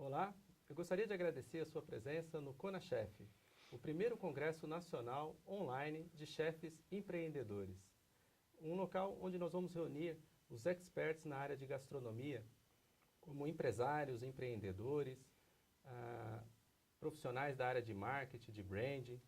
Olá, eu gostaria de agradecer a sua presença no ConaChef, o primeiro congresso nacional online de chefes empreendedores. Um local onde nós vamos reunir os experts na área de gastronomia, como empresários, empreendedores, profissionais da área de marketing, de branding,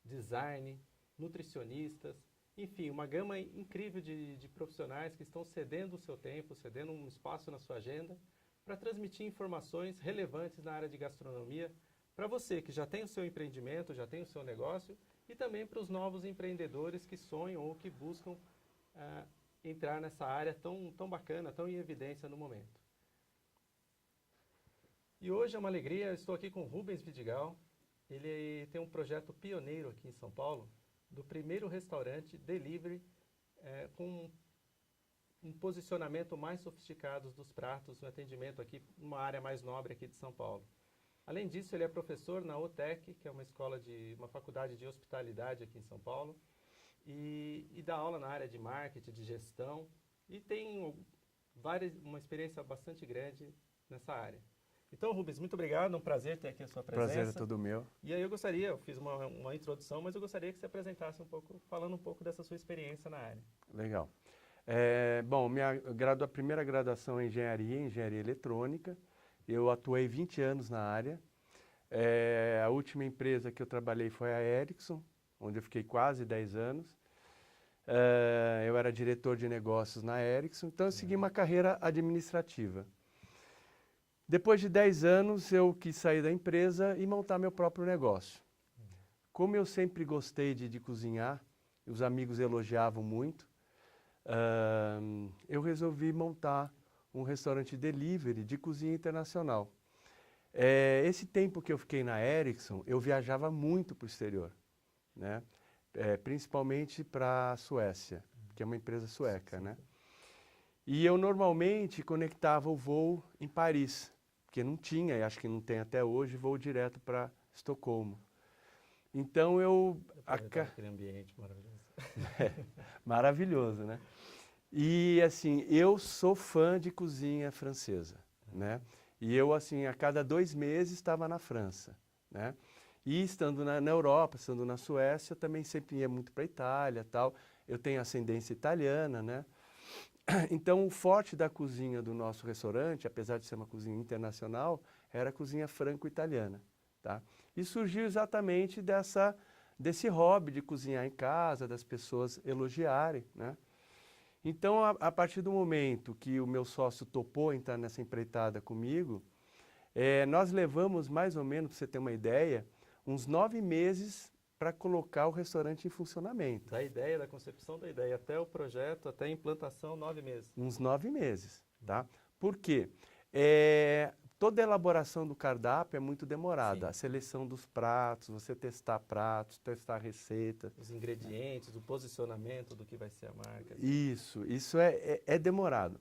design, nutricionistas, enfim, uma gama incrível de profissionais que estão cedendo o seu tempo, cedendo um espaço na sua agenda para transmitir informações relevantes na área de gastronomia para você que já tem o seu empreendimento, já tem o seu negócio e também para os novos empreendedores que sonham ou que buscam entrar nessa área tão bacana, tão em evidência no momento. E hoje é uma alegria, eu estou aqui com o Rubens Vidigal. Ele tem um projeto pioneiro aqui em São Paulo, do primeiro restaurante delivery com um posicionamento mais sofisticado dos pratos, no atendimento aqui, numa área mais nobre aqui de São Paulo. Além disso, ele é professor na OTEC, que é uma faculdade de hospitalidade aqui em São Paulo, e dá aula na área de marketing, de gestão, e tem uma experiência bastante grande nessa área. Então, Rubens, muito obrigado, é um prazer ter aqui a sua presença. Prazer é todo meu. E aí eu fiz uma introdução, mas eu gostaria que você apresentasse falando um pouco dessa sua experiência na área. Legal. Bom, a primeira graduação é engenharia eletrônica. Eu atuei 20 anos na área. A última empresa que eu trabalhei foi a Ericsson, onde eu fiquei quase 10 anos. Eu era diretor de negócios na Ericsson, então eu segui uma carreira administrativa. Depois de 10 anos, eu quis sair da empresa e montar meu próprio negócio. Como eu sempre gostei de cozinhar, os amigos elogiavam muito, eu resolvi montar um restaurante delivery de cozinha internacional. Esse tempo que eu fiquei na Ericsson, eu viajava muito para o exterior, né? Principalmente para a Suécia, que é uma empresa sueca, né? E eu normalmente conectava o voo em Paris, porque não tinha, e acho que não tem até hoje, voo direto para Estocolmo. Então Aquele ambiente maravilhoso. Maravilhoso, né? E assim, eu sou fã de cozinha francesa, né? E eu, assim, a cada 2 meses estava na França, né? E estando na Europa, estando na Suécia, eu também sempre ia muito para a Itália, tal. Eu tenho ascendência italiana, né? Então, o forte da cozinha do nosso restaurante, apesar de ser uma cozinha internacional, era a cozinha franco-italiana, tá? E surgiu exatamente desse hobby de cozinhar em casa, das pessoas elogiarem, né? Então, a partir do momento que o meu sócio topou entrar nessa empreitada comigo, nós levamos mais ou menos, para você ter uma ideia, uns 9 meses para colocar o restaurante em funcionamento. Da concepção da ideia até o projeto, até a implantação, 9 meses. Uns 9 meses, tá? Por quê? Toda a elaboração do cardápio é muito demorada. Sim. A seleção dos pratos, você testar pratos, testar receita. Os ingredientes, o posicionamento do que vai ser a marca. Isso é demorado.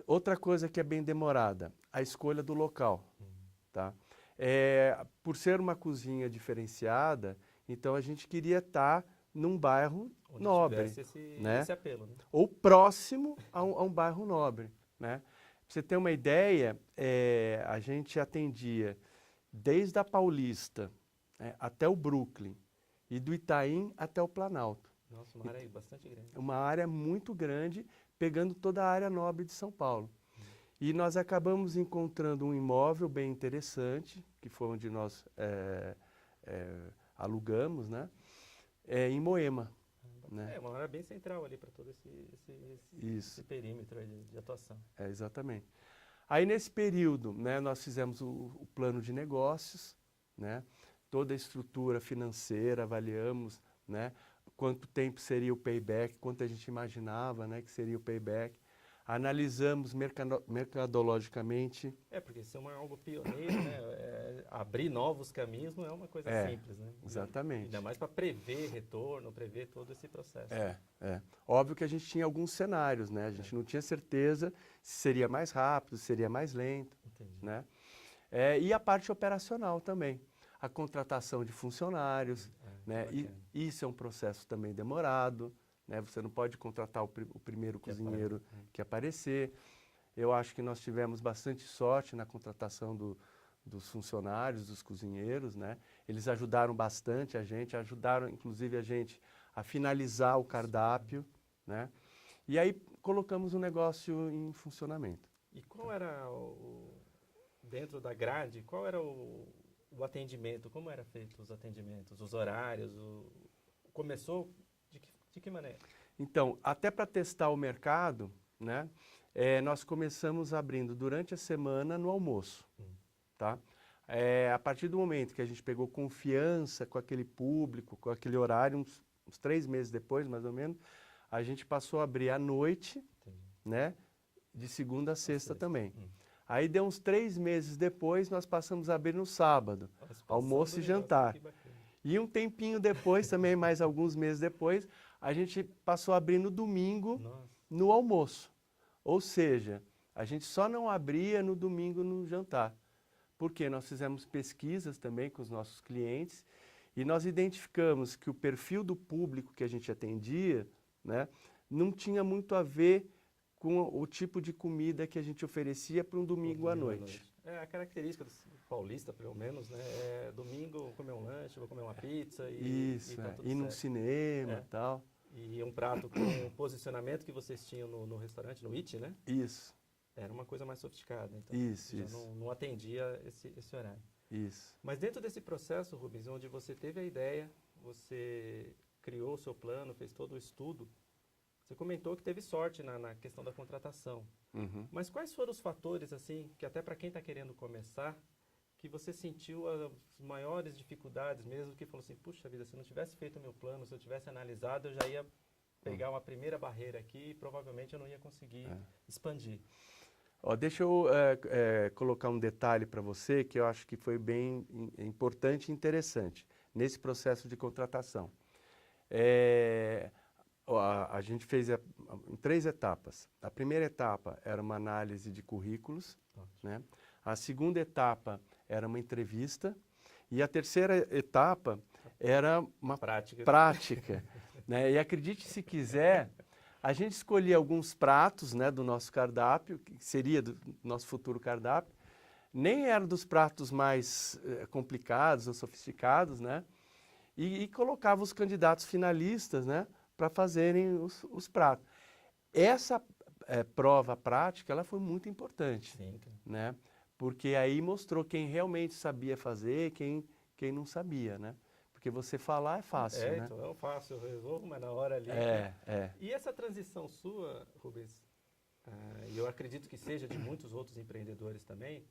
Outra coisa que é bem demorada, a escolha do local, tá? Por ser uma cozinha diferenciada, então a gente queria estar num bairro onde nobre, né? Esse apelo, né? Ou próximo a um bairro nobre, né? Pra você ter uma ideia, a gente atendia desde a Paulista, até o Brooklyn, e do Itaim até o Planalto. Nossa, uma área bastante grande. Uma área muito grande, pegando toda a área nobre de São Paulo. E nós acabamos encontrando um imóvel bem interessante, que foi onde nós alugamos, né? Em Moema. Né? Uma área bem central ali para todo esse perímetro de atuação. Exatamente. Aí nesse período, né, nós fizemos o plano de negócios, né? Toda a estrutura financeira, avaliamos, né? Quanto tempo seria o payback, quanto a gente imaginava, né, que seria o payback. Analisamos mercadologicamente. Porque ser algo pioneiro, né? Abrir novos caminhos não é uma coisa simples, né? Exatamente. Ainda mais para prever retorno, prever todo esse processo. Óbvio que a gente tinha alguns cenários, né? A gente não tinha certeza se seria mais rápido, se seria mais lento. Entendi. Né? E a parte operacional também. A contratação de funcionários, né? Isso é um processo também demorado, né? Você não pode contratar o primeiro cozinheiro que aparecer. Eu acho que nós tivemos bastante sorte na contratação dos funcionários, dos cozinheiros, né? Eles ajudaram bastante a gente, ajudaram inclusive a gente a finalizar o cardápio, né? E aí colocamos o negócio em funcionamento. E qual era dentro da grade, qual era o atendimento? Como era feito os atendimentos, os horários? Começou de que maneira? Então, até para testar o mercado, né? Nós começamos abrindo durante a semana no almoço, tá? A partir do momento que a gente pegou confiança com aquele público, com aquele horário, uns 3 meses depois, mais ou menos, a gente passou a abrir à noite, Entendi. né? De segunda a sexta também. Hum. Aí deu uns 3 meses depois, nós passamos a abrir no sábado, A expansão almoço do e negócio, jantar. que bacana. E um tempinho depois, também mais alguns meses depois, a gente passou a abrir no domingo, Nossa, no almoço. Ou seja, a gente só não abria no domingo no jantar. Porque nós fizemos pesquisas também com os nossos clientes e nós identificamos que o perfil do público que a gente atendia, né, não tinha muito a ver com o tipo de comida que a gente oferecia para um domingo à noite. A característica do paulista, pelo menos, né? É domingo vou comer um lanche, vou comer uma pizza Isso, tá tudo ir num certo. cinema e tal. E um prato com o posicionamento que vocês tinham no restaurante, no IT, né? Isso, Era uma coisa mais sofisticada, então isso, já isso, não atendia esse horário. isso. Mas dentro desse processo, Rubens, onde você teve a ideia, você criou o seu plano, fez todo o estudo, você comentou que teve sorte na questão da contratação. Uhum. Mas quais foram os fatores, assim, que até para quem está querendo começar, que você sentiu as maiores dificuldades mesmo, que falou assim, puxa vida, se eu não tivesse feito o meu plano, se eu tivesse analisado, eu já ia pegar uma primeira barreira aqui e provavelmente eu não ia conseguir expandir. Ó, deixa eu colocar um detalhe para você que eu acho que foi bem importante e interessante nesse processo de contratação. A gente fez em 3 etapas. A primeira etapa era uma análise de currículos, né? A segunda etapa era uma entrevista e a terceira etapa era uma prática, né? E acredite se quiser, a gente escolhia alguns pratos, né, do nosso cardápio, que seria do nosso futuro cardápio, nem eram dos pratos mais complicados ou sofisticados, né? E colocava os candidatos finalistas, né, para fazerem os pratos. Essa prova prática, ela foi muito importante, Sim, né? Porque aí mostrou quem realmente sabia fazer, quem não sabia, né? Porque você falar é fácil, né? Então é fácil, eu resolvo, mas na hora ali... E essa transição sua, Rubens, e eu acredito que seja de muitos outros empreendedores também,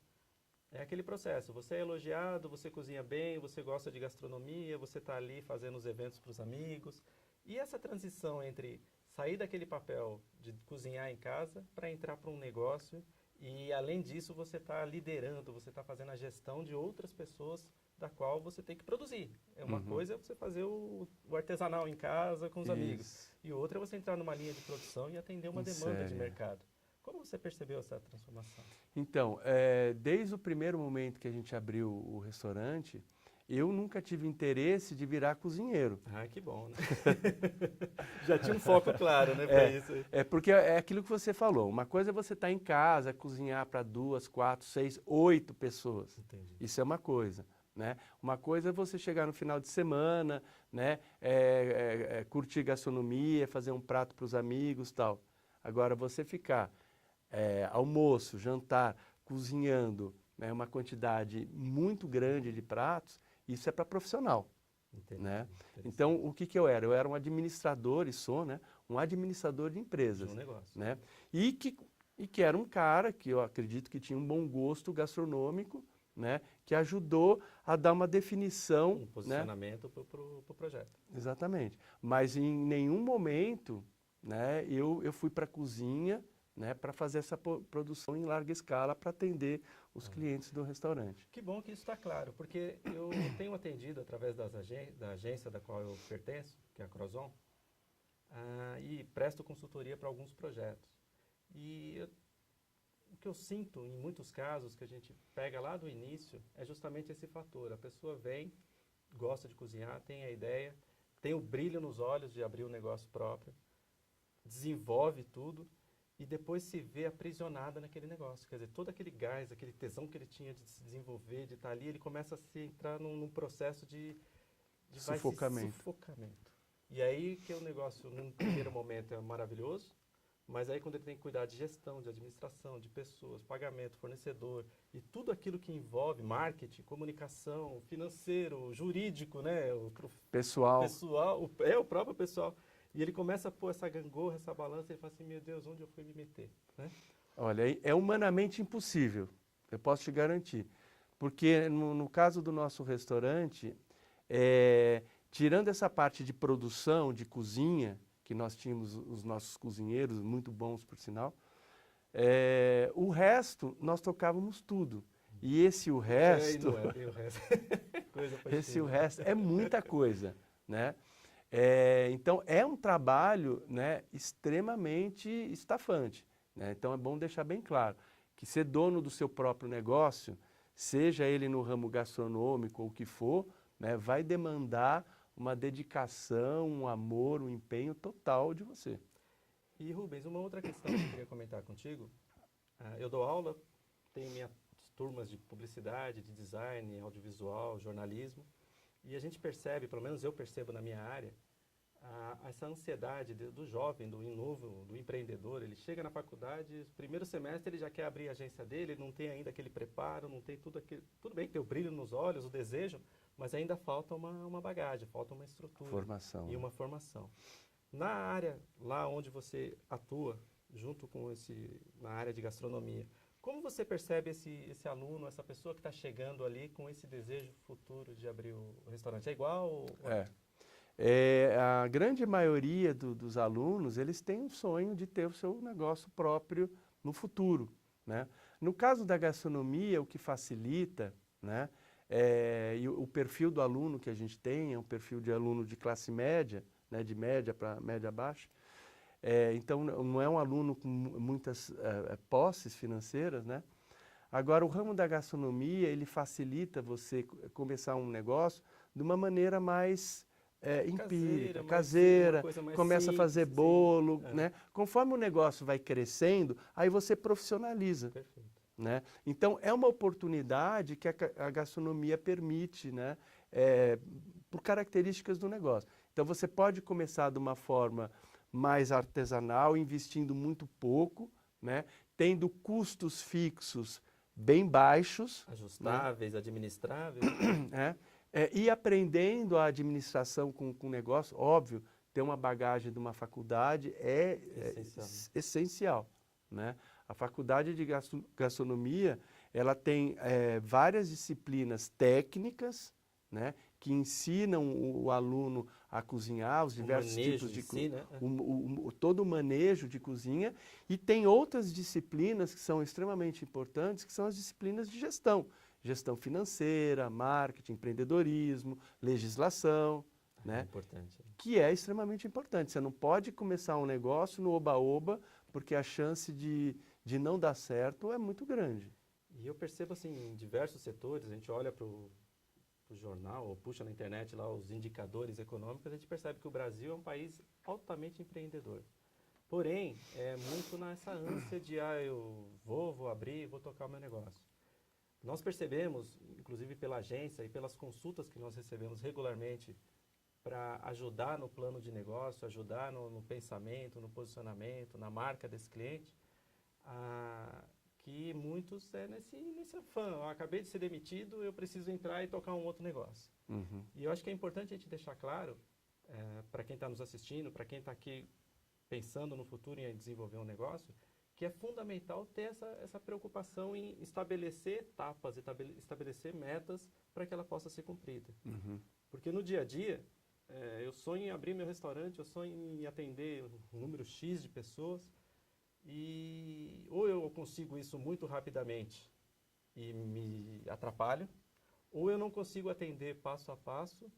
é aquele processo, você é elogiado, você cozinha bem, você gosta de gastronomia, você está ali fazendo os eventos para os amigos. E essa transição entre sair daquele papel de cozinhar em casa para entrar para um negócio e, além disso, você está liderando, você está fazendo a gestão de outras pessoas da qual você tem que produzir. Uma coisa é você fazer o artesanal em casa com os amigos. E outra é você entrar numa linha de produção e atender uma demanda de mercado. Como você percebeu essa transformação? Então, desde o primeiro momento que a gente abriu o restaurante, eu nunca tive interesse de virar cozinheiro. Ah, que bom, né? Já tinha um foco claro, né, para isso. Porque é aquilo que você falou. Uma coisa é você estar em casa, cozinhar para 2, 4, 6, 8 pessoas. Entendi. Isso é uma coisa, né? Uma coisa é você chegar no final de semana, né? Curtir gastronomia, fazer um prato para os amigos, tal. Agora, você ficar almoço, jantar, cozinhando, né, uma quantidade muito grande de pratos, isso é para profissional. Entendi. Né? Então, o que eu era? Eu era um administrador, e sou, né, um administrador de empresas. De um negócio. Né? E que era um cara que eu acredito que tinha um bom gosto gastronômico, né, que ajudou a dar uma definição. Um posicionamento, né, para o projeto. Exatamente. Mas em nenhum momento, né, eu fui para a cozinha, né, para fazer essa produção em larga escala para atender os clientes do restaurante. Que bom que isso está claro, porque eu tenho atendido através da agência da qual eu pertenço, que é a Crozon, e presto consultoria para alguns projetos. E o que eu sinto em muitos casos que a gente pega lá do início é justamente esse fator. A pessoa vem, gosta de cozinhar, tem a ideia, tem o brilho nos olhos de abrir um negócio próprio, desenvolve tudo. e depois se vê aprisionada naquele negócio. Quer dizer, todo aquele gás, aquele tesão que ele tinha de se desenvolver, de estar ali, ele começa a se entrar num processo de Sufocamento. sufocamento. E aí que o negócio, num primeiro momento, é maravilhoso, mas aí quando ele tem que cuidar de gestão, de administração, de pessoas, pagamento, fornecedor e tudo aquilo que envolve marketing, comunicação, financeiro, jurídico, né? Pessoal. Pessoal, o próprio pessoal. E ele começa a pôr essa gangorra, essa balança, e ele fala assim, meu Deus, onde eu fui me meter? Né? Olha, é humanamente impossível, eu posso te garantir. Porque no caso do nosso restaurante, tirando essa parte de produção, de cozinha, que nós tínhamos os nossos cozinheiros, muito bons por sinal, o resto nós tocávamos tudo. E esse o resto, E o resto. Coisa esse o parecida. resto é muita coisa, né? Então é um trabalho, né, extremamente estafante, né? Então é bom deixar bem claro que ser dono do seu próprio negócio, seja ele no ramo gastronômico ou o que for, né, vai demandar uma dedicação, um amor, um empenho total de você. E Rubens, uma outra questão que eu queria comentar contigo. Eu dou aula, tenho minhas turmas de publicidade, de design, audiovisual, jornalismo. E a gente percebe, pelo menos eu percebo na minha área, essa ansiedade do jovem, do novo, do empreendedor. Ele chega na faculdade, primeiro semestre ele já quer abrir a agência dele, não tem ainda aquele preparo, não tem tudo aquilo. Tudo bem que tem o brilho nos olhos, o desejo, mas ainda falta uma bagagem, falta uma estrutura. Formação. E uma formação. Na área, lá onde você atua, junto com na área de gastronomia, como você percebe esse aluno, essa pessoa que está chegando ali com esse desejo futuro de abrir o restaurante? É igual? A grande maioria dos alunos, eles têm um sonho de ter o seu negócio próprio no futuro, né? No caso da gastronomia, o que facilita, né, e o perfil do aluno que a gente tem é um perfil de aluno de classe média, né, de média para média baixa. Então, não é um aluno com muitas posses financeiras, né? Agora, o ramo da gastronomia, ele facilita você começar um negócio de uma maneira mais empírica, caseira, começa a fazer bolo, né? Conforme o negócio vai crescendo, aí você profissionaliza. Perfeito. Né? Então, é uma oportunidade que a gastronomia permite, né? Por características do negócio. Então, você pode começar de uma forma mais artesanal, investindo muito pouco, né? Tendo custos fixos bem baixos. Ajustáveis, né? Administráveis. E aprendendo a administração com o negócio, óbvio, ter uma bagagem de uma faculdade é essencial, né? A faculdade de gastronomia, ela tem várias disciplinas técnicas, né, que ensinam o aluno a cozinhar, os diversos tipos de cozinha, todo o manejo de cozinha, e tem outras disciplinas que são extremamente importantes, que são as disciplinas de gestão. Gestão financeira, marketing, empreendedorismo, legislação, né? Importante. Que é extremamente importante. Você não pode começar um negócio no oba-oba, porque a chance de não dar certo é muito grande. E eu percebo assim, em diversos setores, a gente olha para o jornal, ou puxa na internet lá os indicadores econômicos, a gente percebe que o Brasil é um país altamente empreendedor. Porém, é muito nessa ânsia de, eu vou abrir, vou tocar o meu negócio. Nós percebemos, inclusive pela agência e pelas consultas que nós recebemos regularmente para ajudar no plano de negócio, ajudar no pensamento, no posicionamento, na marca desse cliente, que muitos nesse afã. Eu acabei de ser demitido, eu preciso entrar e tocar um outro negócio. Uhum. E eu acho que é importante a gente deixar claro, para quem está nos assistindo, para quem está aqui pensando no futuro em desenvolver um negócio, que é fundamental ter essa preocupação em estabelecer etapas, estabelecer metas para que ela possa ser cumprida. Uhum. Porque no dia a dia, eu sonho em abrir meu restaurante, eu sonho em atender um número X de pessoas, e ou eu consigo isso muito rapidamente e me atrapalho, ou eu não consigo atender passo a passo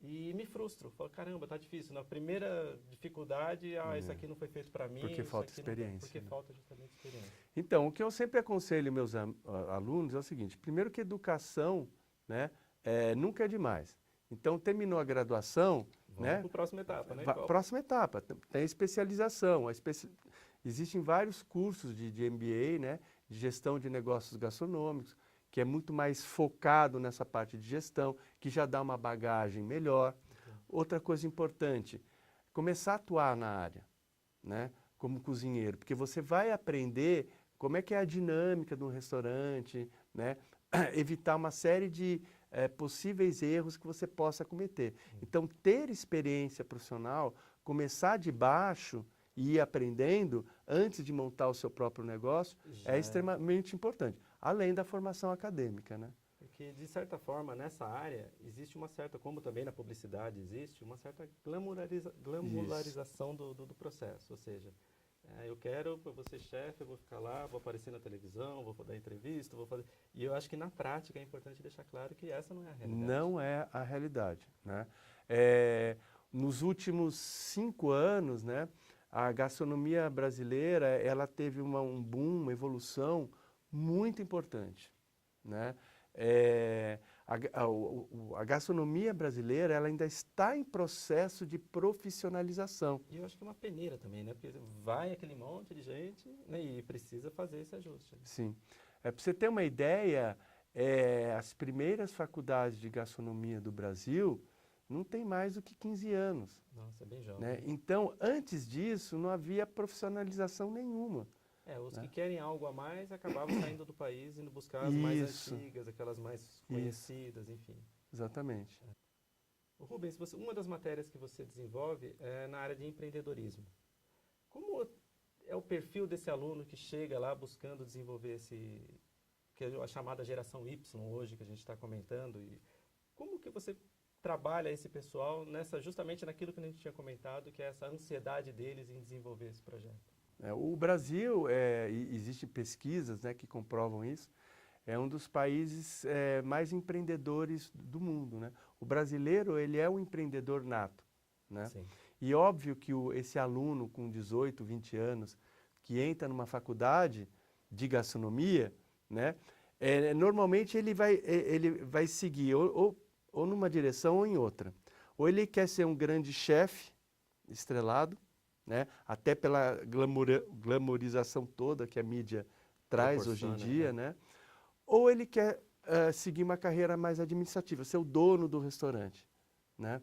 e me frustro. Falo, caramba, tá difícil. Na primeira dificuldade, isso aqui não foi feito para mim. Porque falta experiência. Porque falta justamente experiência. Então, o que eu sempre aconselho meus alunos é o seguinte: primeiro que educação, né, nunca é demais. Então, terminou a graduação, Vamos para a próxima etapa, né? Próxima etapa, tem a especialização. Existem vários cursos de MBA, né, de gestão de negócios gastronômicos, que é muito mais focado nessa parte de gestão, que já dá uma bagagem melhor. Outra coisa importante, começar a atuar na área, né, como cozinheiro, porque você vai aprender como é que é a dinâmica de um restaurante, né, evitar uma série de possíveis erros que você possa cometer. Então, ter experiência profissional, começar de baixo e ir aprendendo antes de montar o seu próprio negócio é extremamente importante, além da formação acadêmica, né? Porque, de certa forma, nessa área, existe uma certa, como também na publicidade existe, uma certa glamularização do processo. Ou seja, eu quero, para você chefe, eu vou ficar lá, vou aparecer na televisão, vou dar entrevista, vou fazer... E eu acho que, na prática, é importante deixar claro que essa não é a realidade. Não é a realidade, né? Nos últimos 5 anos, né, a gastronomia brasileira, ela teve um boom, uma evolução muito importante, né? A gastronomia brasileira, ela ainda está em processo de profissionalização. E eu acho que é uma peneira também, né? Porque vai aquele monte de gente, né, e precisa fazer esse ajuste. Sim. Para você ter uma ideia, as primeiras faculdades de gastronomia do Brasil não tem mais do que 15 anos. Nossa, é bem jovem. Né? Então, antes disso, não havia profissionalização nenhuma. Os né? que querem algo a mais acabavam saindo do país, indo buscar as mais antigas, aquelas mais conhecidas, enfim. Exatamente. Rubens, uma das matérias que você desenvolve é na área de empreendedorismo. Como é o perfil desse aluno que chega lá buscando desenvolver que é a chamada geração Y hoje, que a gente está comentando, e como que você trabalha esse pessoal justamente naquilo que a gente tinha comentado, que é essa ansiedade deles em desenvolver esse projeto? O Brasil, existem pesquisas, né, que comprovam isso, é um dos países mais empreendedores do mundo, né? O brasileiro, ele é um empreendedor nato, né? Sim. E óbvio que esse aluno com 18, 20 anos, que entra numa faculdade de gastronomia, né, normalmente ele vai seguir ou numa direção ou em outra. Ou ele quer ser um grande chefe estrelado, né, até pela glamorização toda que a mídia traz hoje em dia, né? Ou ele quer seguir uma carreira mais administrativa, ser o dono do restaurante, né?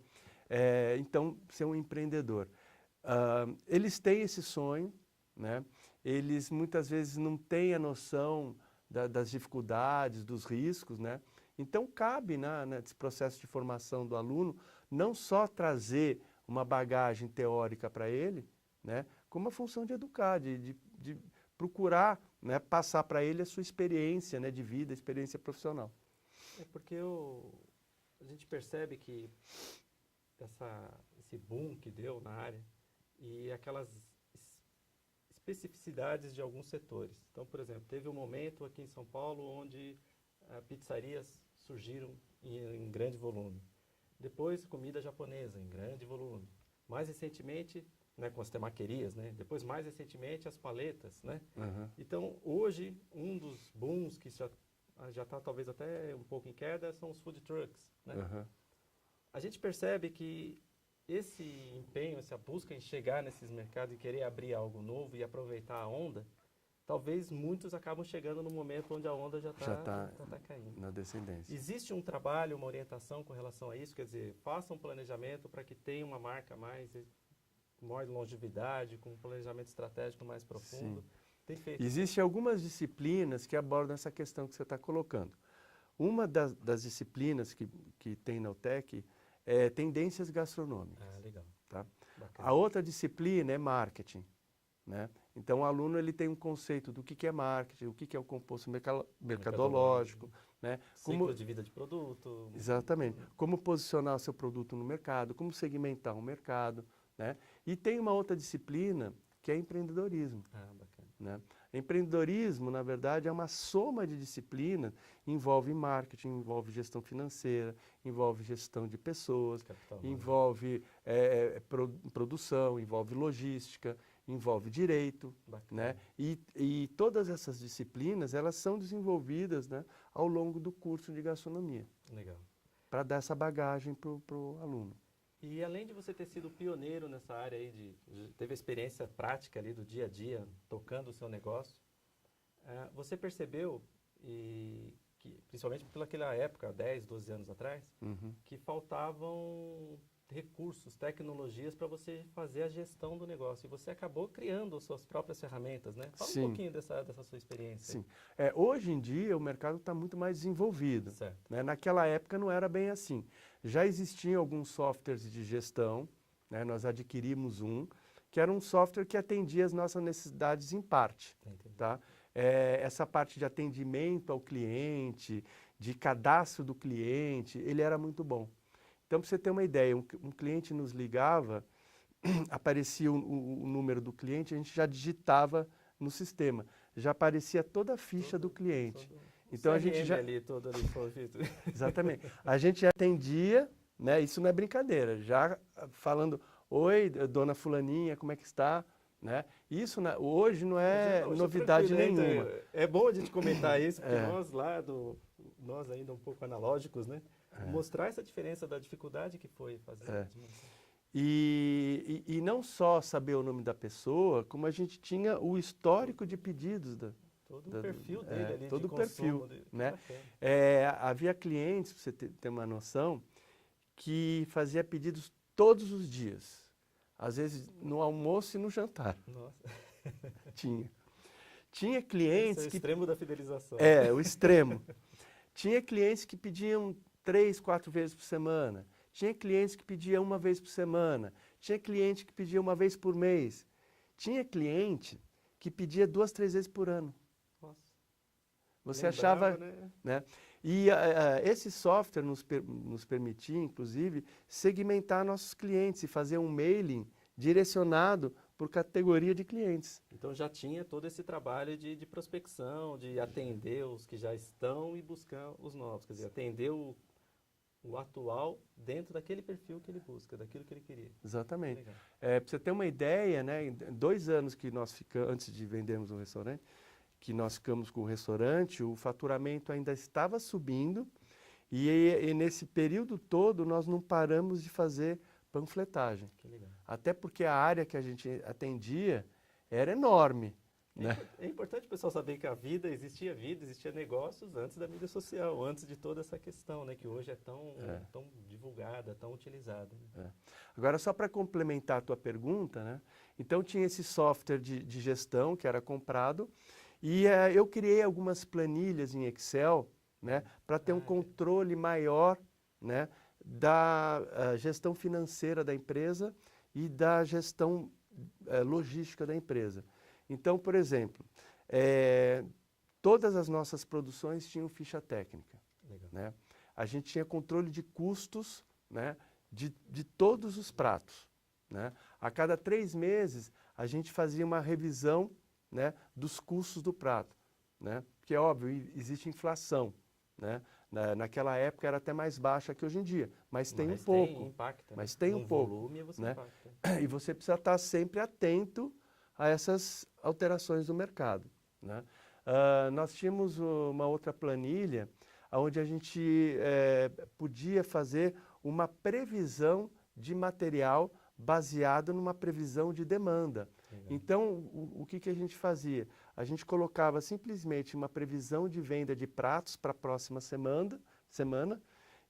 Então, ser um empreendedor. Eles têm esse sonho, né? Eles muitas vezes não têm a noção das dificuldades, dos riscos, né? Então, cabe nesse processo de formação do aluno não só trazer uma bagagem teórica para ele, né, como a função de educar, de procurar, né, passar para ele a sua experiência, né, de vida, experiência profissional. Porque a gente percebe que esse boom que deu na área e aquelas especificidades de alguns setores. Então, por exemplo, teve um momento aqui em São Paulo onde pizzarias surgiram em grande volume. Depois, comida japonesa em grande volume. Mais recentemente, né, com as temaquerias, né? Depois, mais recentemente, as paletas, né? Uhum. Então, hoje, um dos booms que já está talvez até um pouco em queda são os food trucks, né? Uhum. A gente percebe que esse empenho, essa busca em chegar nesses mercados e querer abrir algo novo e aproveitar a onda, talvez muitos acabam chegando no momento onde a onda já está caindo. Na descendência. Existe um trabalho, uma orientação com relação a isso? Quer dizer, faça um planejamento para que tenha uma marca com maior longevidade, com um planejamento estratégico mais profundo. Tem feito. Existem algumas disciplinas que abordam essa questão que você está colocando. Uma das disciplinas que tem na UTEC é tendências gastronômicas. Legal. Tá? Bacana. A outra disciplina é marketing, né? Então, o aluno ele tem um conceito do que é marketing, o que é o composto mercadológico, né? Ciclo de vida de produto. Exatamente. Como posicionar o seu produto no mercado, como segmentar o mercado, né? E tem uma outra disciplina que é empreendedorismo. Bacana. Né? Empreendedorismo, na verdade, é uma soma de disciplinas, envolve marketing, envolve gestão financeira, envolve gestão de pessoas, envolve produção, envolve logística, envolve direito, né? E todas essas disciplinas, elas são desenvolvidas, né, ao longo do curso de gastronomia. Legal. Para dar essa bagagem para o aluno. E além de você ter sido pioneiro nessa área aí, teve a experiência prática ali do dia a dia, tocando o seu negócio, você percebeu, que, principalmente pelaquela época, 10, 12 anos atrás, que faltavam recursos, tecnologias para você fazer a gestão do negócio. E você acabou criando as suas próprias ferramentas, né? Fala Sim. um pouquinho dessa sua experiência. Sim. Hoje em dia o mercado está muito mais desenvolvido. Certo. Né? Naquela época não era bem assim. Já existiam alguns softwares de gestão, né? Nós adquirimos um, que era um software que atendia as nossas necessidades em parte. Entendi. Tá? Essa parte de atendimento ao cliente, de cadastro do cliente, ele era muito bom. Então, para você ter uma ideia, um cliente nos ligava, aparecia o número do cliente, a gente já digitava no sistema. Já aparecia toda a ficha do cliente. Então a gente já ali, todo ali envolvido. Exatamente. A gente atendia, né? Isso não é brincadeira. Já falando, oi, dona fulaninha, como é que está? Né? Isso hoje não é novidade nenhuma. Então, é bom a gente comentar isso, porque nós ainda um pouco analógicos, né? Mostrar essa diferença da dificuldade que foi fazer a dimensão. E não só saber o nome da pessoa, como a gente tinha o histórico de pedidos todo o perfil dele ali, todo de o perfil, consumo dele. né? Bacana. Havia clientes, para você ter uma noção, que fazia pedidos todos os dias. Às vezes no almoço e no jantar. Nossa. Tinha clientes Esse é o extremo da fidelização. o extremo. Tinha clientes que pediam 3, 4 vezes por semana. Tinha clientes que pediam uma vez por semana. Tinha cliente que pedia uma vez por mês. Tinha cliente que pedia 2, 3 vezes por ano. Nossa. Você Lembrava, achava, né? E esse software nos permitia, inclusive, segmentar nossos clientes e fazer um mailing direcionado por categoria de clientes. Então já tinha todo esse trabalho de prospecção, de atender os que já estão e buscar os novos. Quer dizer, atender o atual dentro daquele perfil que ele busca, daquilo que ele queria. Exatamente. Para você ter uma ideia, né, em 2 anos que nós ficamos, antes de vendermos o restaurante, que nós ficamos com o restaurante, o faturamento ainda estava subindo e nesse período todo nós não paramos de fazer panfletagem. Que legal. Até porque a área que a gente atendia era enorme. Né? É importante o pessoal saber que existia negócios antes da mídia social, antes de toda essa questão, né, que hoje é tão divulgada, tão utilizada. Né? Agora, só para complementar a tua pergunta, né, então tinha esse software de gestão que era comprado e eu criei algumas planilhas em Excel, né, para ter um controle maior, né, da gestão financeira da empresa e da gestão logística da empresa. Então, por exemplo, todas as nossas produções tinham ficha técnica. Né? A gente tinha controle de custos, né, de todos os pratos. Né? A cada 3 meses, a gente fazia uma revisão, né, dos custos do prato. Né? Porque, é óbvio, existe inflação. Né? Naquela época era até mais baixa que hoje em dia, mas tem um pouco. Impacta, mas tem um pouco. Volume, você né? impacta. E você precisa estar sempre atento a essas alterações do mercado. Né? Nós tínhamos uma outra planilha onde a gente podia fazer uma previsão de material baseado numa previsão de demanda. Legal. Então, o que a gente fazia? A gente colocava simplesmente uma previsão de venda de pratos para a próxima semana,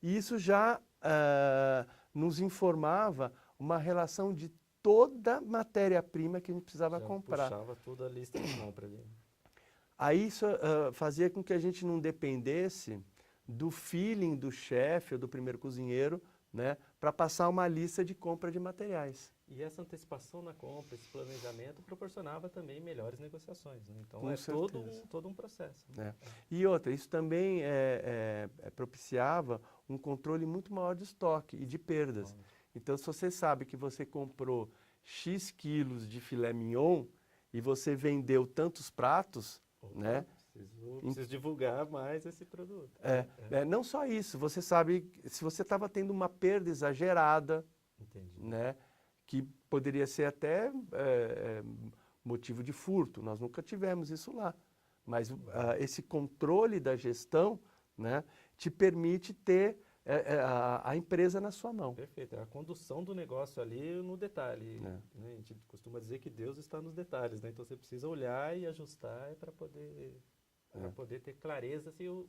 e isso já nos informava uma relação de toda matéria-prima que a gente precisava comprar. Puxava toda a lista de compra ali. Aí isso fazia com que a gente não dependesse do feeling do chefe ou do primeiro cozinheiro, né, para passar uma lista de compra de materiais. E essa antecipação na compra, esse planejamento, proporcionava também melhores negociações. Né? Então Com todo um processo. Né? E outra, isso também propiciava um controle muito maior de estoque e de perdas. Então, se você sabe que você comprou X quilos de filé mignon e você vendeu tantos pratos, né? Preciso divulgar mais esse produto. Não só isso, você sabe se você estava tendo uma perda exagerada, né? Que poderia ser até motivo de furto. Nós nunca tivemos isso lá. Mas esse controle da gestão, né, te permite ter a empresa na sua mão. Perfeito, é a condução do negócio ali no detalhe. É. Né? A gente costuma dizer que Deus está nos detalhes, né? Então você precisa olhar e ajustar para poder ter clareza se o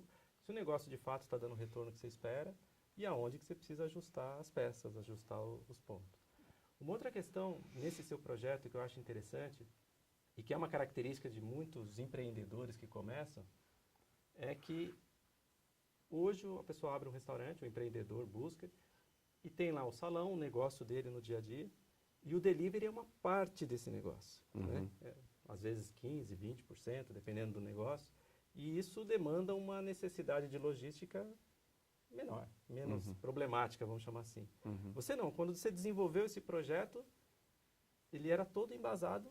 negócio de fato está dando o retorno que você espera e aonde que você precisa ajustar as peças, ajustar os pontos. Uma outra questão nesse seu projeto que eu acho interessante e que é uma característica de muitos empreendedores que começam é que hoje a pessoa abre um restaurante, o empreendedor busca e tem lá o salão, o negócio dele no dia a dia e o delivery é uma parte desse negócio. Né? Às vezes 15%, 20%, dependendo do negócio. E isso demanda uma necessidade de logística menor, menos problemática, vamos chamar assim. Você não, quando você desenvolveu esse projeto, ele era todo embasado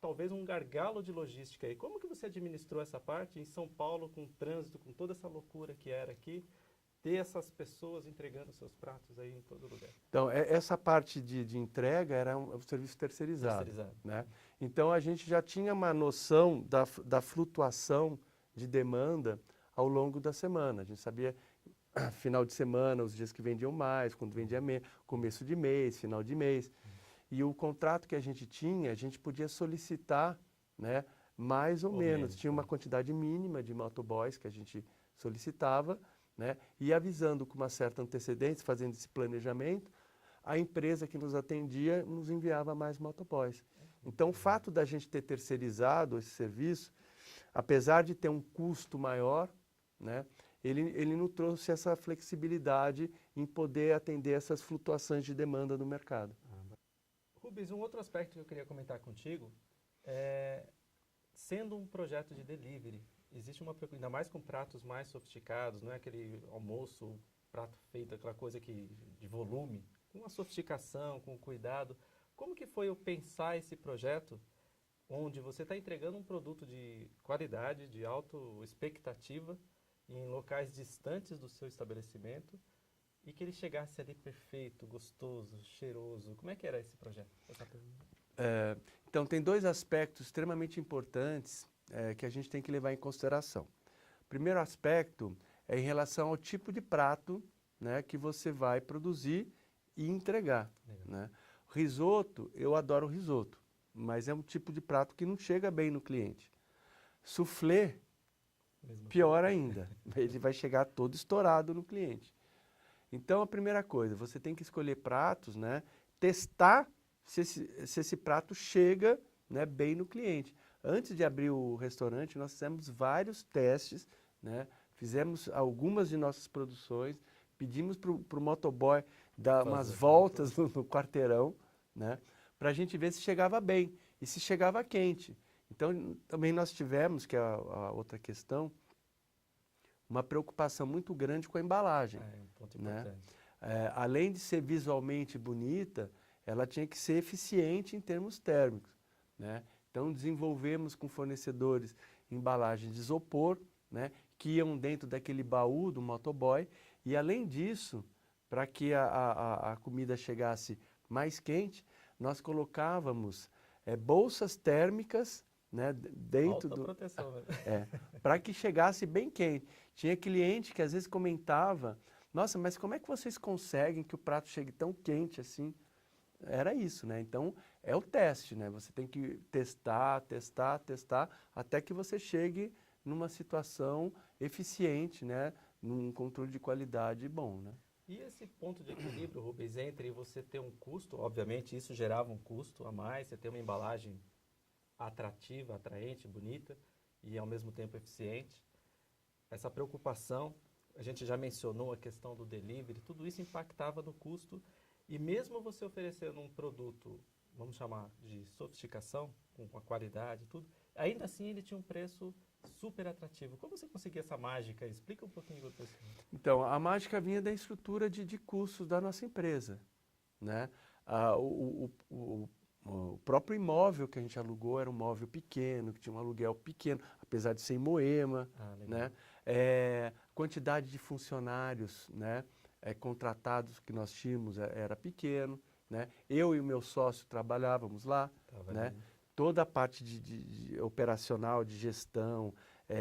talvez um gargalo de logística aí. Como que você administrou essa parte em São Paulo, com o trânsito, com toda essa loucura que era aqui, ter essas pessoas entregando seus pratos aí em todo lugar? Então, essa parte de entrega era um serviço terceirizado. Né? Então, a gente já tinha uma noção da flutuação de demanda ao longo da semana. A gente sabia, final de semana, os dias que vendiam mais, quando vendia menos, começo de mês, final de mês. E o contrato que a gente tinha, a gente podia solicitar, né, mais ou menos. Tinha uma quantidade mínima de motoboys que a gente solicitava, né, e avisando com uma certa antecedência, fazendo esse planejamento, a empresa que nos atendia nos enviava mais motoboys. Então, o fato da gente ter terceirizado esse serviço, apesar de ter um custo maior, né, ele nos trouxe essa flexibilidade em poder atender essas flutuações de demanda no mercado. Rubens, um outro aspecto que eu queria comentar contigo sendo um projeto de delivery, existe uma preocupação, ainda mais com pratos mais sofisticados, não é aquele almoço, prato feito, aquela coisa de volume, com uma sofisticação, com cuidado. Como que foi eu pensar esse projeto onde você está entregando um produto de qualidade, de alta expectativa, em locais distantes do seu estabelecimento e que ele chegasse ali perfeito, gostoso, cheiroso? Como é que era esse projeto? Então, tem dois aspectos extremamente importantes que a gente tem que levar em consideração. O primeiro aspecto é em relação ao tipo de prato, né, que você vai produzir e entregar. Né? Risoto, eu adoro risoto, mas é um tipo de prato que não chega bem no cliente. Soufflé, pior ainda, ele vai chegar todo estourado no cliente. Então, a primeira coisa, você tem que escolher pratos, né, testar se esse prato chega, né, bem no cliente. Antes de abrir o restaurante, nós fizemos vários testes, né, fizemos algumas de nossas produções, pedimos para o motoboy dar umas voltas no quarteirão, né, para a gente ver se chegava bem e se chegava quente. Então, também nós tivemos, que é a outra questão, uma preocupação muito grande com a embalagem. Um ponto né? importante. Além de ser visualmente bonita, ela tinha que ser eficiente em termos térmicos. Né? Então, desenvolvemos com fornecedores embalagens de isopor, né, que iam dentro daquele baú do motoboy. E, além disso, para que a comida chegasse mais quente, nós colocávamos bolsas térmicas, né, dentro Alta proteção, né? para que chegasse bem quente. Tinha cliente que às vezes comentava, nossa, mas como é que vocês conseguem que o prato chegue tão quente assim? Era isso, né? Então, é o teste, né? Você tem que testar, até que você chegue numa situação eficiente, né? Num controle de qualidade bom, né? E esse ponto de equilíbrio, Rubens, entre você ter um custo, obviamente isso gerava um custo a mais, você ter uma embalagem atrativa, atraente, bonita e ao mesmo tempo eficiente. Essa preocupação, a gente já mencionou a questão do delivery, tudo isso impactava no custo e mesmo você oferecendo um produto, vamos chamar de sofisticação, com a qualidade e tudo, ainda assim ele tinha um preço super atrativo. Como você conseguia essa mágica? Explica um pouquinho para o pessoal. Então, a mágica vinha da estrutura de custos da nossa empresa, né? O próprio imóvel que a gente alugou era um imóvel pequeno, que tinha um aluguel pequeno, apesar de ser em Moema, né? Quantidade de funcionários, né, contratados que nós tínhamos era pequeno, né? Eu e o meu sócio trabalhávamos lá, né? Toda a parte de operacional, de gestão,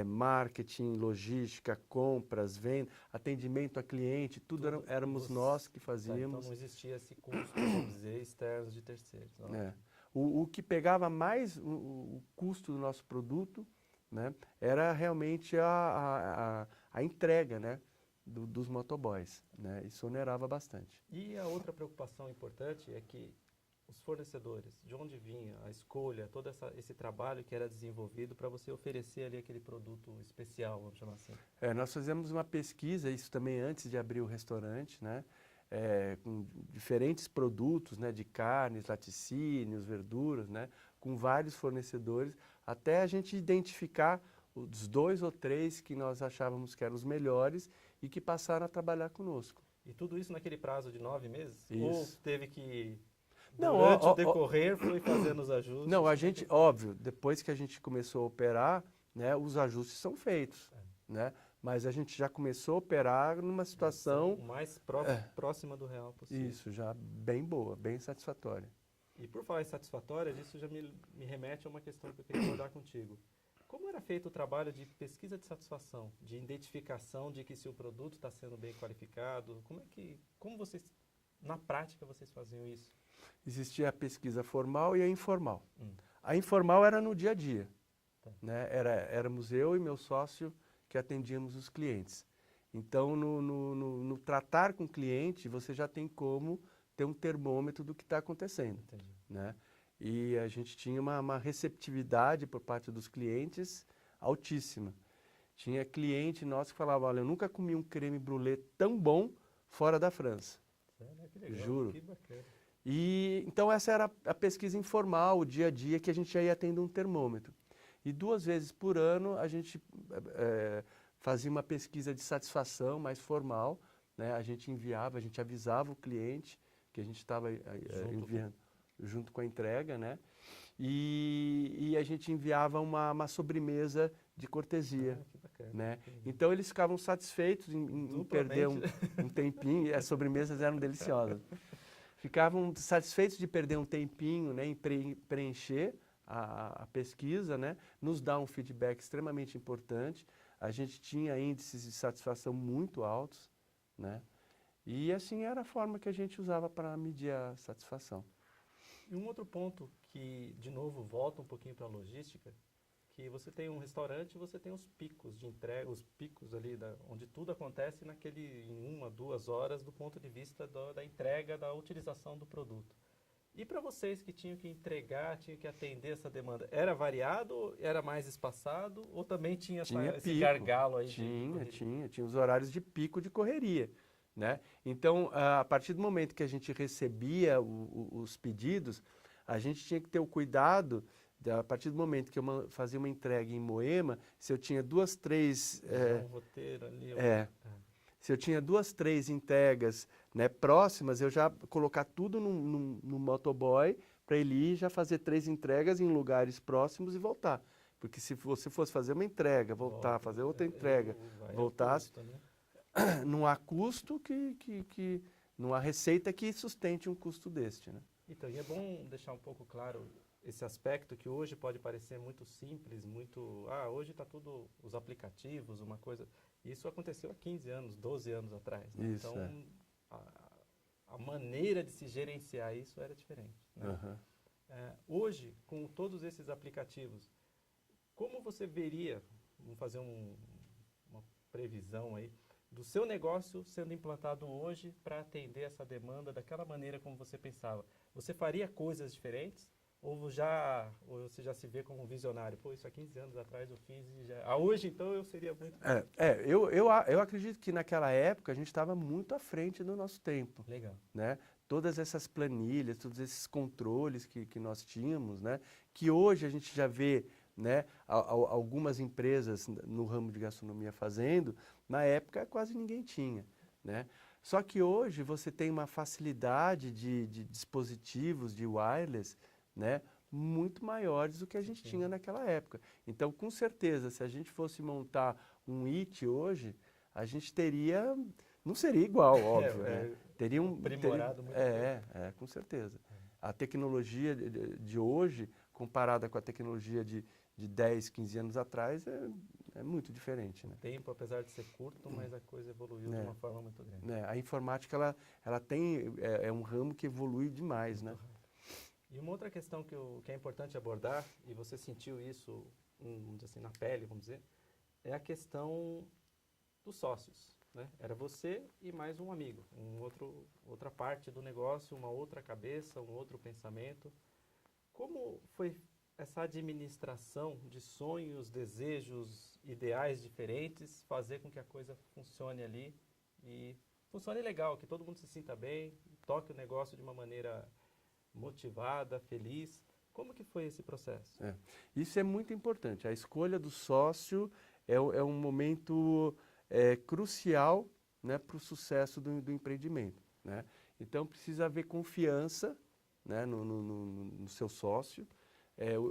marketing, logística, compras, venda, atendimento a cliente, tudo éramos nós que fazíamos. Então não existia esse custo, vamos dizer, externo de terceiros. O que pegava mais o custo do nosso produto, né, era realmente a entrega, né, dos motoboys, né? Isso onerava bastante. E a outra preocupação importante é que os fornecedores, de onde vinha a escolha, todo esse trabalho que era desenvolvido para você oferecer ali aquele produto especial, vamos chamar assim. Nós fizemos uma pesquisa, isso também antes de abrir o restaurante, né? Com diferentes produtos, né? De carnes, laticínios, verduras, né? Com vários fornecedores, até a gente identificar os 2 ou 3 que nós achávamos que eram os melhores e que passaram a trabalhar conosco. E tudo isso naquele prazo de 9 meses? Isso. Ou teve que... Não, durante o decorrer foi fazendo os ajustes? Não, a gente, óbvio, depois que a gente começou a operar, né, os ajustes são feitos, né? Mas a gente já começou a operar numa situação... O mais próxima do real possível. Isso, já bem boa, bem satisfatória. E por falar em satisfatória, isso já me remete a uma questão que eu queria abordar contigo. Como era feito o trabalho de pesquisa de satisfação, de identificação de que se o produto está sendo bem qualificado? Como vocês, na prática, vocês faziam isso? Existia a pesquisa formal e a informal. A informal era no dia a dia, né? Éramos eu e meu sócio que atendíamos os clientes. Então, no tratar com o cliente, você já tem como ter um termômetro do que está acontecendo, né? E a gente tinha uma receptividade por parte dos clientes altíssima. Tinha cliente nosso que falava, olha, eu nunca comi um creme brulee tão bom fora da França. Que legal, juro. Que bacana. E então essa era a pesquisa informal, o dia a dia, que a gente já ia tendo um termômetro. E 2 vezes por ano a gente fazia uma pesquisa de satisfação mais formal, né? A gente avisava o cliente que a gente estava enviando junto com a entrega, né? E a gente enviava uma sobremesa de cortesia, que bacana, né? Então eles ficavam satisfeitos em perder um tempinho, e as sobremesas eram deliciosas. Ficavam satisfeitos de perder um tempinho, né, em preencher a pesquisa, né, nos dá um feedback extremamente importante. A gente tinha índices de satisfação muito altos, né, e assim era a forma que a gente usava para medir a satisfação. E um outro ponto que, de novo, volta um pouquinho para a logística, que você tem um restaurante e você tem os picos de entrega, os picos ali, onde tudo acontece em 1, 2 horas do ponto de vista da entrega, da utilização do produto. E para vocês que tinham que entregar, tinham que atender essa demanda, era variado, era mais espaçado ou também tinha esse gargalo aí? Tinha os horários de pico de correria, né? Então, a partir do momento que a gente recebia os pedidos, a gente tinha que ter o cuidado, a partir do momento que eu fazia uma entrega em Moema, se eu tinha 2, 3... um roteiro ali. Se eu tinha 2, 3 entregas, né, próximas, eu já colocar tudo no motoboy para ele ir já fazer 3 entregas em lugares próximos e voltar. Porque se você fosse fazer uma entrega, voltar, fazer outra entrega, voltasse, não há custo não há receita que sustente um custo deste, né? Então, e é bom deixar um pouco claro esse aspecto que hoje pode parecer muito simples, hoje está tudo, os aplicativos, uma coisa... Isso aconteceu há 15 anos, 12 anos atrás, né? Isso, então, a maneira de se gerenciar isso era diferente, né? Hoje, com todos esses aplicativos, como você veria, vamos fazer uma previsão aí, do seu negócio sendo implantado hoje para atender essa demanda daquela maneira como você pensava? Você faria coisas diferentes? Ou você já se vê como um visionário? Pô, isso há 15 anos atrás eu fiz e já... hoje, então, eu seria muito... Eu acredito que naquela época a gente estava muito à frente do nosso tempo. Legal. Né? Todas essas planilhas, todos esses controles que nós tínhamos, né? Que hoje a gente já vê, né, algumas empresas no ramo de gastronomia fazendo, na época quase ninguém tinha, né? Só que hoje você tem uma facilidade de dispositivos de wireless, né, muito maiores do que a gente tinha naquela época. Então, com certeza, se a gente fosse montar um IT hoje, a gente teria... Não seria igual, óbvio, né? Teria aprimorado muito. Com certeza. A tecnologia de hoje, comparada com a tecnologia de 10, 15 anos atrás, É muito diferente, né? O tempo, apesar de ser curto, mas a coisa evoluiu de uma forma muito grande. A informática, ela tem, é um ramo que evolui demais, né? Muito rápido. E uma outra questão que é importante abordar, e você sentiu isso, vamos dizer assim, na pele, vamos dizer, é a questão dos sócios, né? Era você e mais um amigo, outra parte do negócio, uma outra cabeça, um outro pensamento. Como foi essa administração de sonhos, desejos, ideais diferentes, fazer com que a coisa funcione ali e funcione legal, que todo mundo se sinta bem, toque o negócio de uma maneira motivada, feliz? Como que foi esse processo? Isso é muito importante. A escolha do sócio é um momento crucial, né, para o sucesso do empreendimento, né? Então, precisa haver confiança, né, no seu sócio.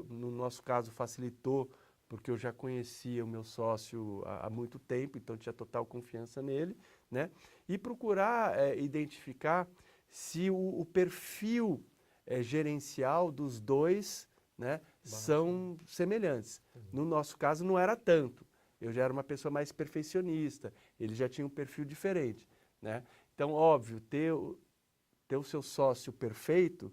No nosso caso, facilitou, porque eu já conhecia o meu sócio há muito tempo, então tinha total confiança nele, né? E procurar identificar se o perfil gerencial dos dois, né, são semelhantes. No nosso caso, não era tanto. Eu já era uma pessoa mais perfeccionista, ele já tinha um perfil diferente, né? Então, óbvio, ter o seu sócio perfeito,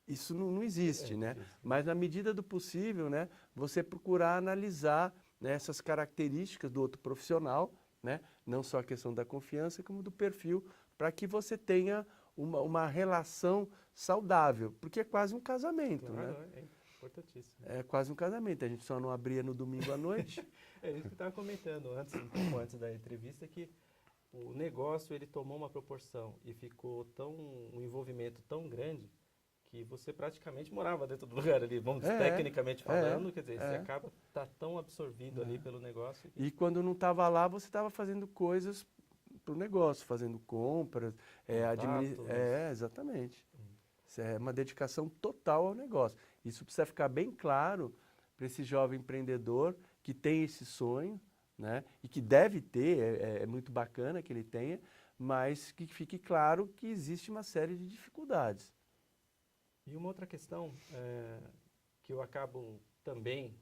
isso não existe, né? Mas na medida do possível, né, você procurar analisar, né, essas características do outro profissional, né? Não só a questão da confiança, como do perfil, para que você tenha uma relação saudável, porque é quase um casamento, Claro, né? é importantíssimo. É quase um casamento, a gente só não abria no domingo à noite. É isso que eu estava comentando um pouco antes da entrevista, que o negócio ele tomou uma proporção e ficou um envolvimento tão grande que você praticamente morava dentro do lugar ali, vamos tecnicamente falando, quer dizer, você acaba tão absorvido ali pelo negócio. E quando não estava lá, você estava fazendo coisas para o negócio, fazendo compras, exatamente. Isso é uma dedicação total ao negócio. Isso precisa ficar bem claro para esse jovem empreendedor que tem esse sonho, né? E que deve ter, é muito bacana que ele tenha, mas que fique claro que existe uma série de dificuldades. E uma outra questão que eu acabo também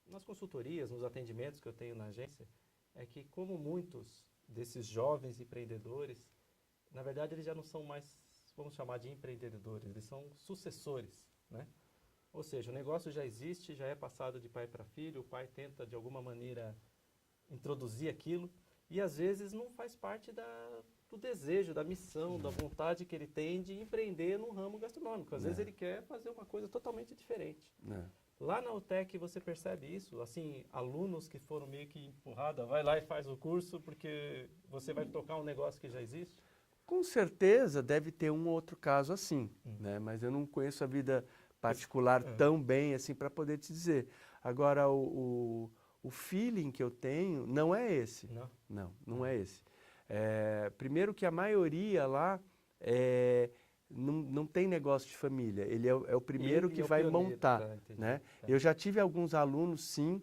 nas consultorias, nos atendimentos que eu tenho na agência, é que como muitos desses jovens empreendedores, na verdade eles já não são mais, vamos chamar de empreendedores, eles são sucessores, né? Ou seja, o negócio já existe, já é passado de pai para filho, o pai tenta de alguma maneira introduzir aquilo e às vezes não faz parte do desejo, da missão, da vontade que ele tem de empreender no ramo gastronômico. Às vezes ele quer fazer uma coisa totalmente diferente. Lá na UTEC você percebe isso, assim, alunos que foram meio que empurrados, vai lá e faz o curso porque você vai tocar um negócio que já existe? Com certeza deve ter um ou outro caso assim, né? Mas eu não conheço a vida particular tão bem assim para poder te dizer. Agora, o feeling que eu tenho não é esse. Não é esse. Primeiro que a maioria lá não tem negócio de família. Ele é o primeiro que vai montar, né? Eu já tive alguns alunos, sim,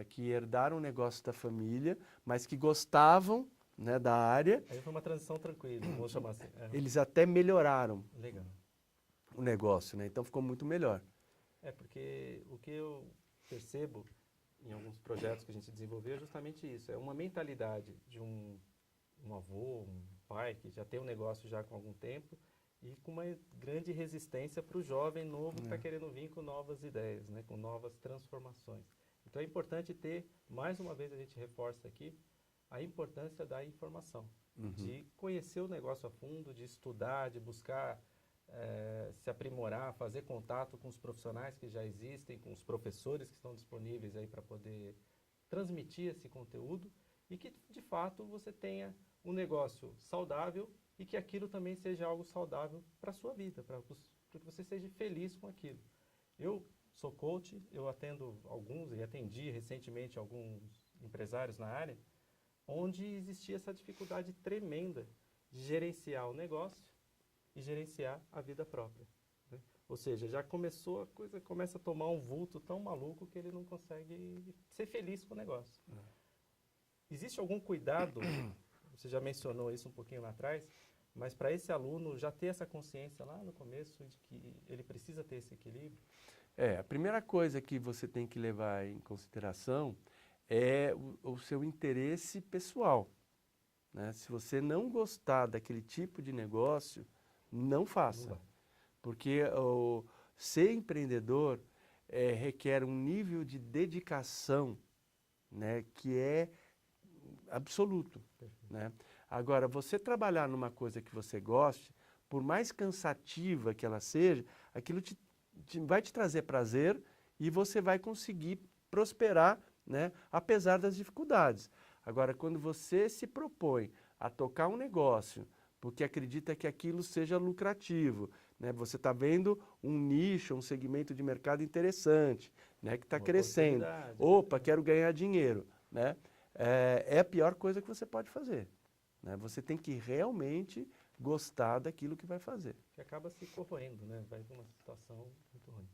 que herdaram o negócio da família, mas que gostavam, né, da área. Aí foi uma transição tranquila, vamos chamar assim. Eles até melhoraram Legal. o negócio, né? Então ficou muito melhor. Porque o que eu percebo em alguns projetos que a gente desenvolveu é justamente isso. É uma mentalidade de um avô, um pai que já tem um negócio já com algum tempo e com uma grande resistência para o jovem novo que está querendo vir com novas ideias, né? Com novas transformações. Então é importante ter, mais uma vez a gente reforça aqui, a importância da informação, de conhecer o negócio a fundo, de estudar, de buscar se aprimorar, fazer contato com os profissionais que já existem, com os professores que estão disponíveis aí para poder transmitir esse conteúdo e que, de fato, você tenha um negócio saudável e que aquilo também seja algo saudável para a sua vida, para que você seja feliz com aquilo. Eu sou coach, eu atendo alguns e atendi recentemente alguns empresários na área, onde existia essa dificuldade tremenda de gerenciar o negócio e gerenciar a vida própria, né? Ou seja, já começou a coisa, começa a tomar um vulto tão maluco que ele não consegue ser feliz com o negócio. Existe algum cuidado, você já mencionou isso um pouquinho lá atrás, mas para esse aluno já ter essa consciência lá no começo de que ele precisa ter esse equilíbrio? A primeira coisa que você tem que levar em consideração é o seu interesse pessoal, né? Se você não gostar daquele tipo de negócio, não faça. Não vai. Porque ser empreendedor requer um nível de dedicação, né, que é absoluto, Perfeito. né? Agora, você trabalhar numa coisa que você goste, por mais cansativa que ela seja, aquilo vai te trazer prazer e você vai conseguir prosperar, né, apesar das dificuldades. Agora, quando você se propõe a tocar um negócio porque acredita que aquilo seja lucrativo, né, você está vendo um nicho, um segmento de mercado interessante, né, que está Uma crescendo. oportunidade, Opa, quero ganhar dinheiro, né? É a pior coisa que você pode fazer, né? Você tem que realmente gostar daquilo que vai fazer. que acaba se corroendo, né? Vai numa situação muito ruim.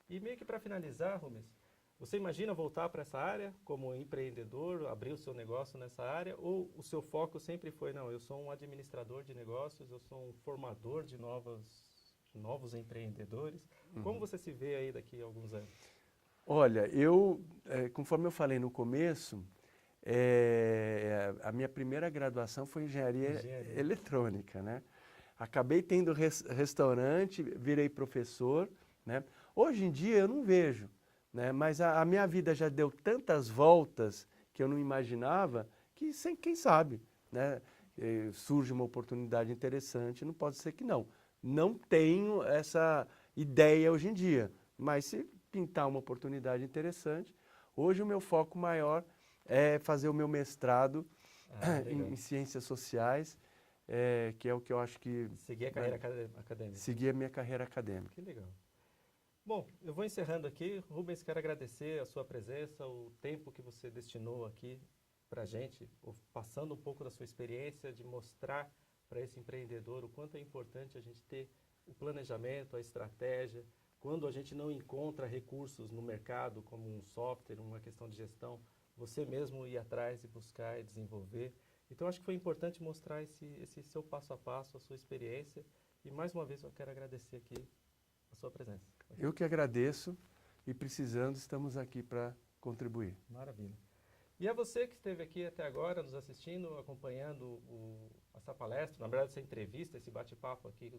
E meio que para finalizar, Rubens, você imagina voltar para essa área como empreendedor, abrir o seu negócio nessa área, ou o seu foco sempre foi, não, eu sou um administrador de negócios, eu sou um formador de novos empreendedores. Como você se vê aí daqui a alguns anos? Olha, conforme eu falei no começo, a minha primeira graduação foi em engenharia Engenharia. eletrônica, né? Acabei tendo restaurante, virei professor, né? Hoje em dia eu não vejo, né? Mas a minha vida já deu tantas voltas que eu não imaginava que, quem sabe, né? Surge uma oportunidade interessante, não pode ser que não. Não tenho essa ideia hoje em dia, mas se pintar uma oportunidade interessante, hoje o meu foco maior é fazer o meu mestrado em ciências sociais, que é o que eu acho que... Seguir a carreira acadêmica. Seguir a minha carreira acadêmica. Que legal. Bom, eu vou encerrando aqui. Rubens, quero agradecer a sua presença, o tempo que você destinou aqui para a gente, passando um pouco da sua experiência, de mostrar para esse empreendedor o quanto é importante a gente ter o planejamento, a estratégia. Quando a gente não encontra recursos no mercado, como um software, uma questão de gestão, você mesmo ir atrás e buscar e desenvolver. Então, acho que foi importante mostrar esse seu passo a passo, a sua experiência. E, mais uma vez, eu quero agradecer aqui a sua presença. Eu que agradeço e, precisando, estamos aqui para contribuir. Maravilha. E a você que esteve aqui até agora, nos assistindo, acompanhando essa palestra, na verdade, essa entrevista, esse bate-papo aqui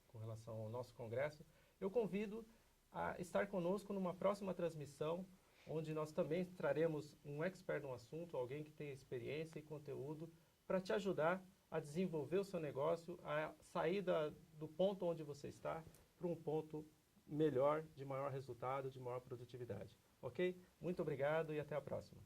com relação ao nosso congresso, eu convido a estar conosco numa próxima transmissão, onde nós também traremos um expert no assunto, alguém que tenha experiência e conteúdo, para te ajudar a desenvolver o seu negócio, a sair do ponto onde você está para um ponto melhor, de maior resultado, de maior produtividade. Ok? Muito obrigado e até a próxima.